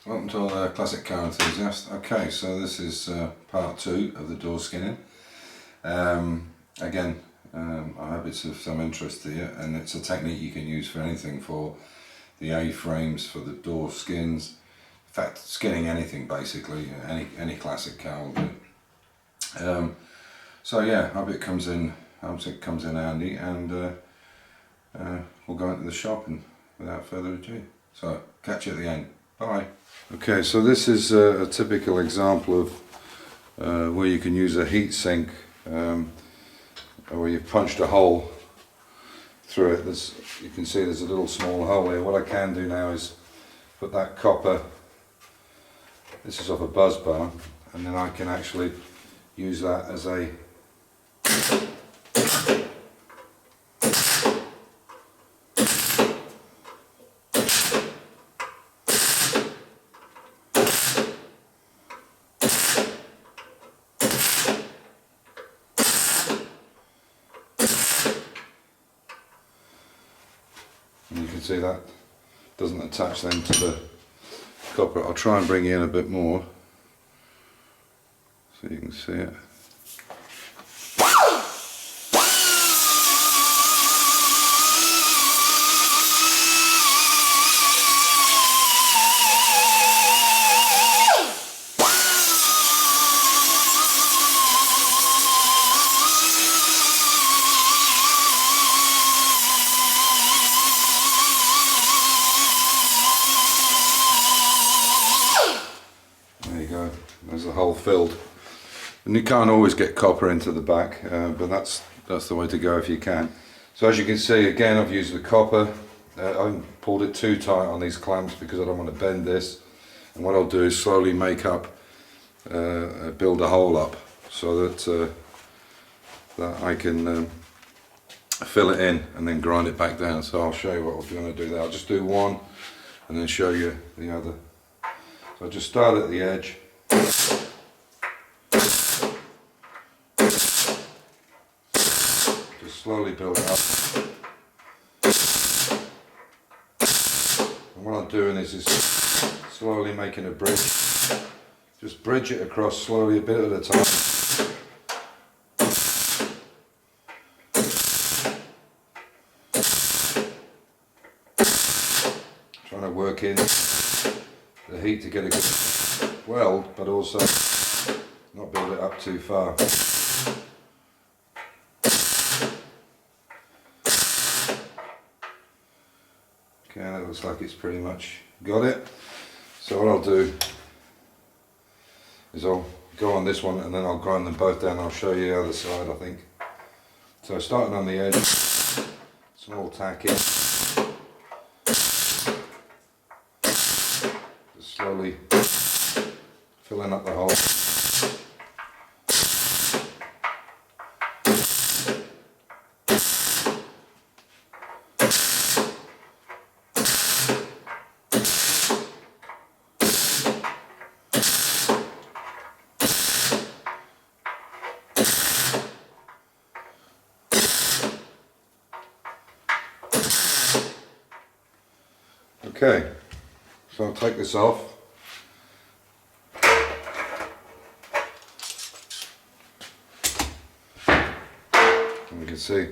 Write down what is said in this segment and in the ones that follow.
Welcome to all the classic car enthusiasts. Okay, so this is part 2 of the door skinning. Again, I hope it's of some interest to you, and it's a technique you can use for anything, for the A-frames, for the door skins, in fact skinning anything basically, any classic car will do. So yeah, I hope it comes in handy, and we'll go into the shop and without further ado. So catch you at the end. Bye. Okay, so this is a typical example of where you can use a heat sink, where you've punched a hole through it. You can see there's a little small hole here. What I can do now is put that copper, this is off a buzz bar, and then I can actually use that as a and you can see that doesn't attach then to the copper. I'll try and bring you in a bit more so you can see it. There's the hole filled, and you can't always get copper into the back, but that's the way to go if you can. So as you can see, again, I've used the copper. I haven't pulled it too tight on these clamps because I don't want to bend this, and what I'll do is slowly make up, build a hole up so that I can fill it in and then grind it back down. So I'll show you what I'm going to do there. I'll just do one and then show you the other. So I'll just start at the edge. Just slowly build it up. And what I'm doing is slowly making a bridge. Just bridge it across slowly, a bit at a time. Trying to work in the heat to get a good weld, but also not build it up too far. Okay, that looks like it's pretty much got it. So what I'll do is I'll go on this one and then I'll grind them both down. I'll show you the other side, I think. So starting on the edge, small tack in. Just slowly filling up the hole. Okay, so I'll take this off. And you can see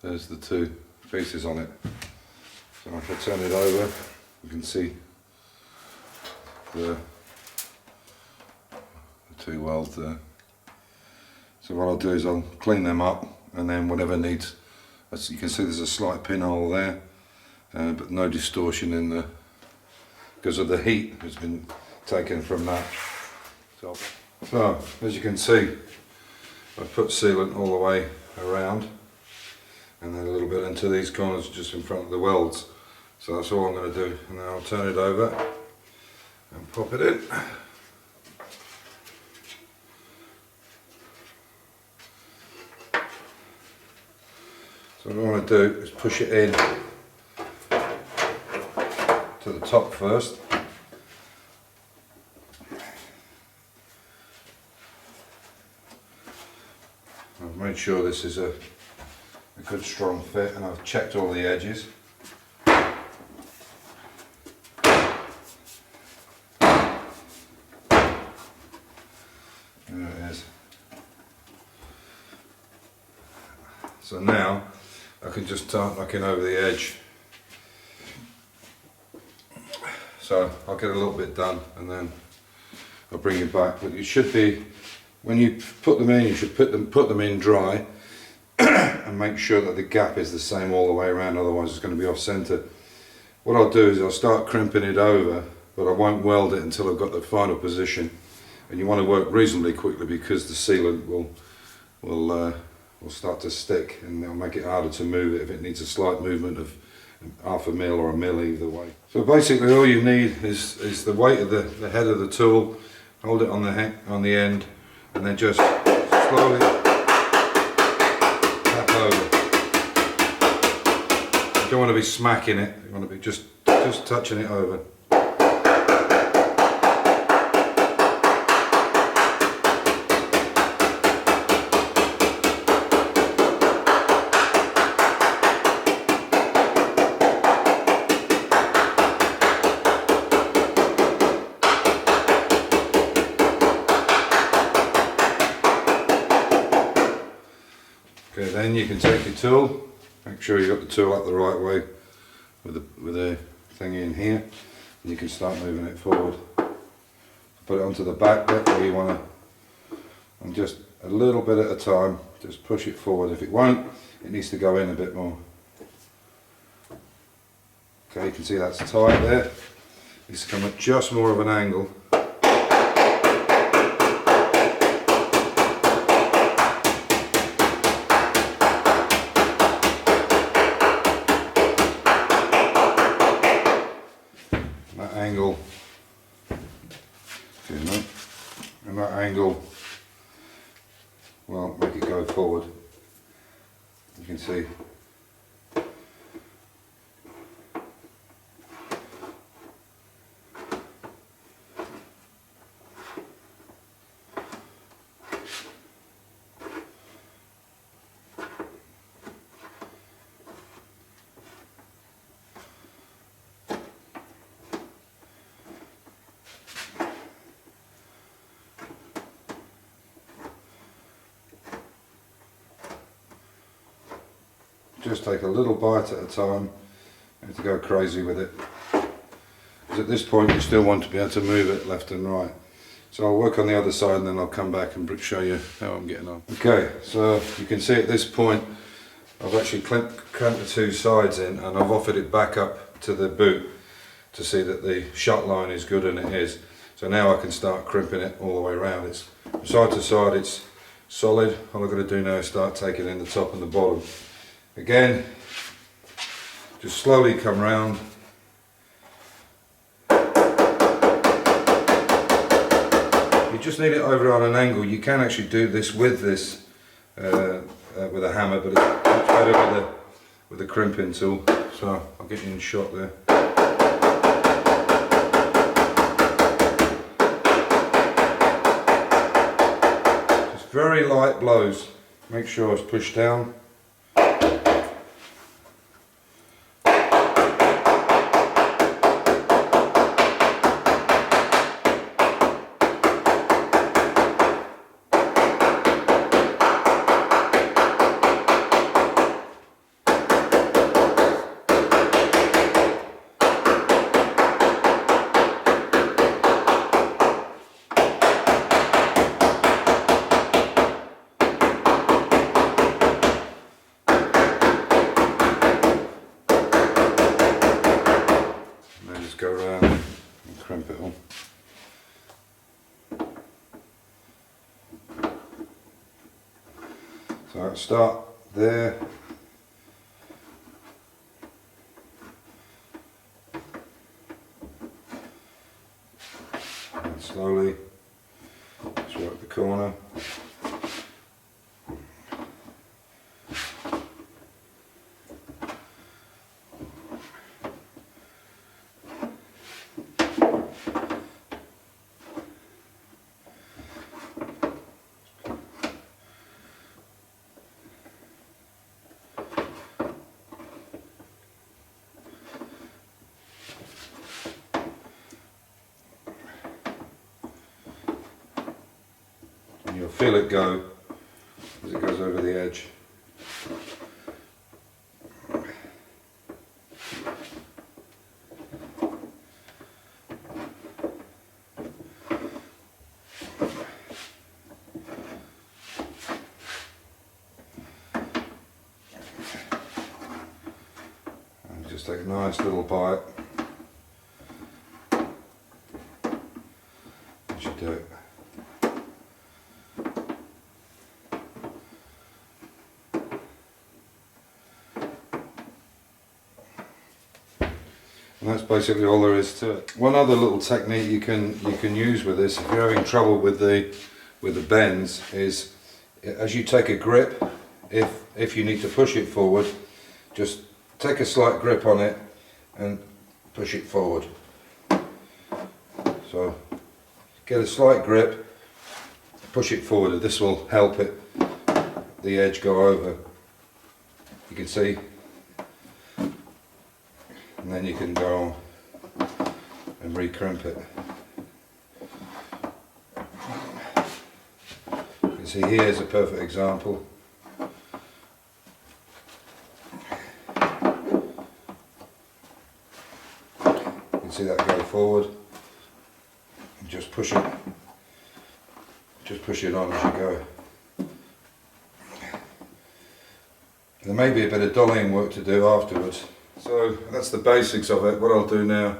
there's the two pieces on it. So if I turn it over, you can see the two welds there. So what I'll do is I'll clean them up, and then whatever needs, as you can see there's a slight pinhole there, but no distortion in the, because of the heat has been taken from that. So as you can see, I've put sealant all the way around, and then a little bit into these corners just in front of the welds. So that's all I'm going to do, and then I'll turn it over and pop it in. So what I want to do is push it in to the top first. I've made sure this is a good strong fit, and I've checked all the edges. So now I can just start knocking over the edge. So I'll get a little bit done and then I'll bring it back. But you should be, when you put them in, you should put them in dry and make sure that the gap is the same all the way around, otherwise it's going to be off centre. What I'll do is I'll start crimping it over, but I won't weld it until I've got the final position. And you want to work reasonably quickly because the sealant will start to stick and it'll make it harder to move it if it needs a slight movement of half a mil or a mil either way. So basically all you need is the weight of the head of the tool, hold it on the end and then just slowly tap over. You don't want to be smacking it, you want to be just touching it over. Okay, then you can take your tool, make sure you got the tool up the right way with the thing in here, and you can start moving it forward. Put it onto the back bit where you want to, and just a little bit at a time, just push it forward. If it won't, it needs to go in a bit more. Okay, you can see that's tight there. It needs to come at just more of an angle. And that angle will make it go forward. You can see just take a little bite at a time. You have to go crazy with it, because at this point you still want to be able to move it left and right. So I'll work on the other side and then I'll come back and show you how I'm getting on. Okay, so you can see at this point I've actually clamped the two sides in and I've offered it back up to the boot to see that the shut line is good, and it is. So now I can start crimping it all the way around. It's side to side, it's solid. All I've got to do now is start taking in the top and the bottom. Again, just slowly come round. You just need it over on an angle. You can actually do this with a hammer, but it's much better with a crimping tool. So I'll get you in shot there. Just very light blows. Make sure it's pushed down. Go around and crimp it on. So I'll start there. And slowly just work the corner. And you'll feel it go as it goes over the edge. Just take a nice little bite. That should do it. And that's basically all there is to it. One other little technique you can use with this, if you're having trouble with the bends, is as you take a grip, if you need to push it forward, just take a slight grip on it and push it forward. So get a slight grip, push it forward, and this will help the edge go over. You can see. And then you can go and re-crimp it. You can see here's a perfect example. You can see that go forward. And just push it on as you go. There may be a bit of dollying work to do afterwards. So that's the basics of it. What I'll do now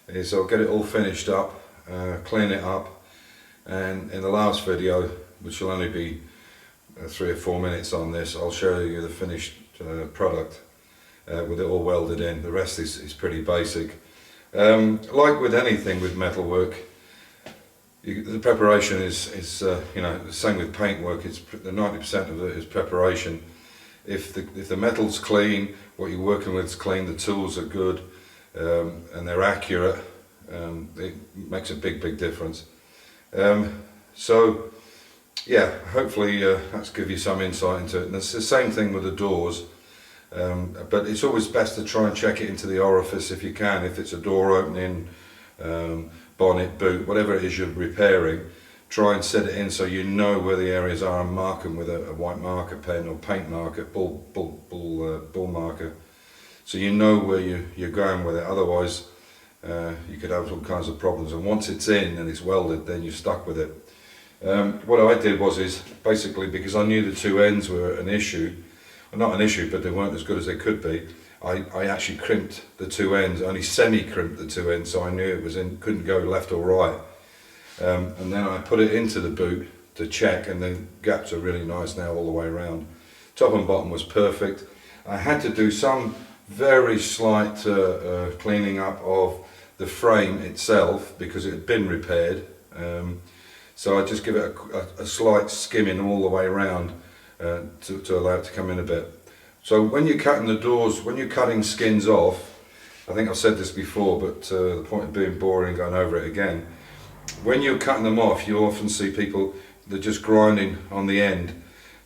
is I'll get it all finished up, clean it up, and in the last video, which will only be 3 or 4 minutes on this, I'll show you the finished product with it all welded in. The rest is pretty basic. Like with anything with metalwork, the preparation is you know, the same with paintwork. It's the 90% of it is preparation. If the metal's clean, what you're working with is clean, the tools are good, and they're accurate, it makes a big difference. So yeah, hopefully that's give you some insight into it. And it's the same thing with the doors, but it's always best to try and check it into the orifice if you can. If it's a door opening, bonnet, boot, whatever it is you're repairing, try and set it in so you know where the areas are and mark them with a white marker pen or paint marker, ball marker, so you know where you're going with it. Otherwise you could have all kinds of problems, and once it's in and it's welded, then you're stuck with it. What I did is basically, because I knew the two ends were an issue, well, not an issue, but they weren't as good as they could be, I actually crimped the two ends, only semi-crimped the two ends, so I knew it was in, couldn't go left or right. And then I put it into the boot to check, and the gaps are really nice now all the way around. Top and bottom was perfect. I had to do some very slight cleaning up of the frame itself because it had been repaired. So I just give it a slight skimming all the way around to allow it to come in a bit. So when you're cutting the doors, when you're cutting skins off, I think I've said this before, but the point of being boring, going over it again, when you're cutting them off, you often see people, they're just grinding on the end,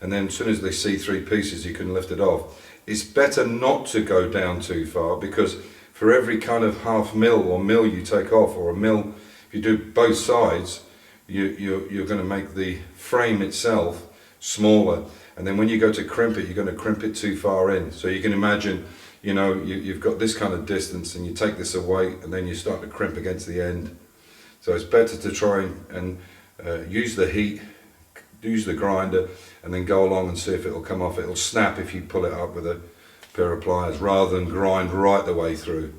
and then as soon as they see 3 pieces you can lift it off. It's better not to go down too far, because for every kind of half mil or mil you take off, or a mil, if you do both sides, you're going to make the frame itself smaller, and then when you go to crimp it, you're going to crimp it too far in. So you can imagine, you know, you've got this kind of distance and you take this away and then you start to crimp against the end. So it's better to try and use the heat, use the grinder, and then go along and see if it'll come off. It'll snap if you pull it up with a pair of pliers rather than grind right the way through.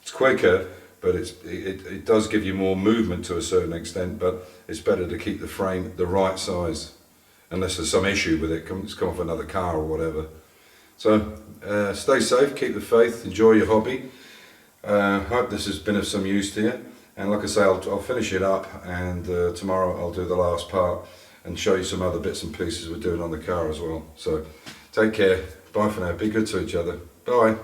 It's quicker, but it does give you more movement to a certain extent, but it's better to keep the frame the right size, unless there's some issue with it, it's come off another car or whatever. So stay safe, keep the faith, enjoy your hobby. Hope this has been of some use to you. And like I say, I'll finish it up, and tomorrow I'll do the last part and show you some other bits and pieces we're doing on the car as well. So take care, bye for now, be good to each other, bye.